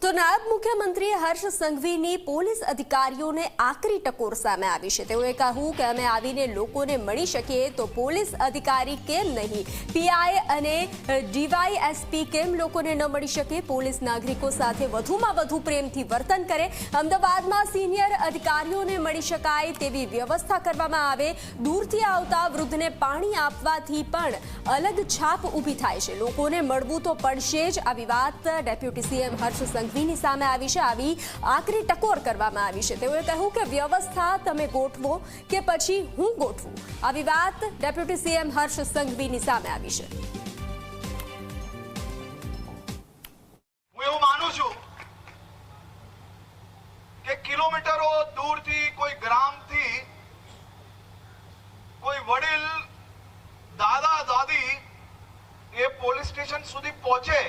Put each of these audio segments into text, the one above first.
તો નાયબ મુખ્યમંત્રી હર્ષ સંઘવીની પોલીસ અધિકારીઓને આકરી ટકોર સામે આવી છે। તેઓએ કહ્યું કે અમે આવીને લોકોને મળી શકીએ તો પોલીસ અધિકારી કેમ નહીં, પીઆઈ અને ડીવાયએસપી કેમ લોકોને ન મળી શકે, પોલીસ નાગરિકો સાથે વધુમાં વધુ પ્રેમથી વર્તન કરે, અમદાવાદમાં સિનિયર અધિકારીઓને મળી શકાય તેવી વ્યવસ્થા કરવામાં આવે, દૂરથી આવતા વૃદ્ધને પાણી આપવાથી પણ અલગ છાપ ઊભી થાય છે, લોકોને મળવું તો પડશે જ। આવી વાત ડેપ્યુટી સીએમ હર્ષ સંઘવીની સામે આવી છે। આવી આકરી ટકોર કરવામાં આવી છે। તેઓએ કહ્યું કે વ્યવસ્થા તમે ગોઠવો કે પછી હું ગોઠવું। આવી વાત ડેપ્યુટી સીએમ હર્ષ સંઘવીની સામે આવી છે। હું એવું માનું છું કે કિલોમીટરો દૂરથી કોઈ ગ્રામથી કોઈ વડીલ દાદા દાદી એ પોલીસ સ્ટેશન સુધી પહોંચે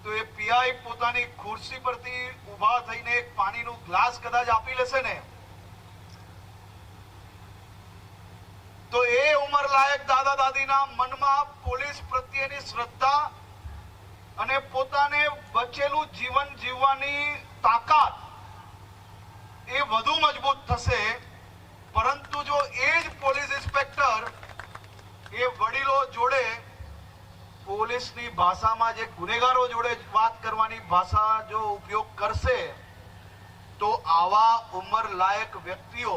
તો એ પીઆઈ પોતાની ખુરશી પરથી ઊભા થઈને એક પાણીનું ગ્લાસ કદાચ આપી લેશે ને તો એ ઉંમરલાયક દાદા દાદીના મનમાં પોલીસ પ્રત્યેની શ્રદ્ધા અને પોતાને બચેલું જીવન જીવવાની તાકાત એ વધુ મજબૂત થશે। પરંતુ જો એ જ પોલીસ ઇન્સ્પેક્ટર એ વડીલો જોડે પોલીસની ભાષામાં જે ગુનેગારો જોડે વાત કરવાની ભાષા જો ઉપયોગ કરશે તો આવા ઉંમરલાયક વ્યક્તિઓ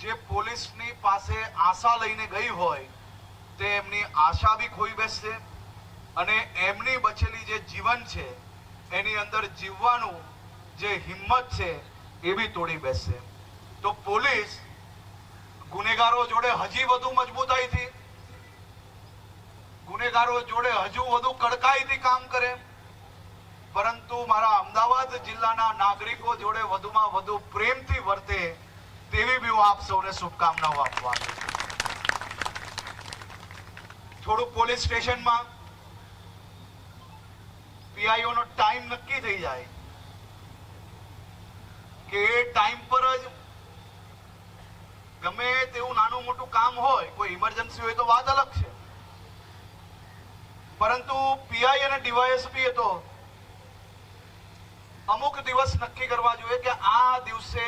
જે પોલીસની પાસે આશા લઈને ગઈ હોય તે એમની આશા બી ખોઈ બેસશે અને એમની બચેલી જે જીવન છે એની અંદર જીવવાનું જે હિંમત છે એ બી તોડી બેસશે। તો પોલીસ ગુનેગારો જોડે હજી વધુ મજબૂતાઈથી, ગુનેગારો જોડે હજુ વધુ કડકાઈથી કામ કરે, પરંતુ મારા અમદાવાદ જિલ્લાના નાગરિકો જોડે વધુમાં વધુ પ્રેમથી વર્તે તેવી બી હું આપ સૌને શુભકામનાઓ આપવા થોડું પોલીસ સ્ટેશનમાં પીઆઈઓનો ટાઈમ નક્કી થઈ જાય કે એ ટાઈમ પર જ ગમે તેવું નાનું મોટું કામ હોય, કોઈ ઇમરજન્સી હોય તો વાત અલગ છે, પરંતુ પીઆઈ અને ડીવાયએસપી તો અમુક દિવસ નક્કી કરવા જોઈએ કે આ દિવસે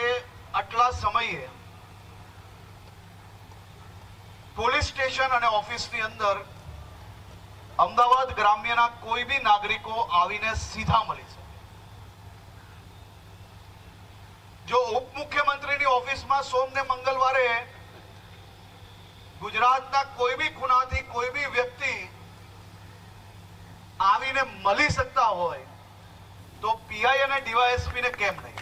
આટલા સમયે પોલીસ સ્ટેશન અને ઓફિસની અંદર અમદાવાદ ગ્રામ્યના કોઈ બી નાગરિકો આવીને સીધા મળી શકે। જો ઉપમુખ્યમંત્રીની ઓફિસમાં સોમ ને મંગળવારે ગુજરાતના કોઈ બી ખૂણાથી કોઈ બી વ્યક્તિ આવીને મળી શકતા હોય તો પીઆઈ અને ડીવાયએસપી ને કેમ નહીં?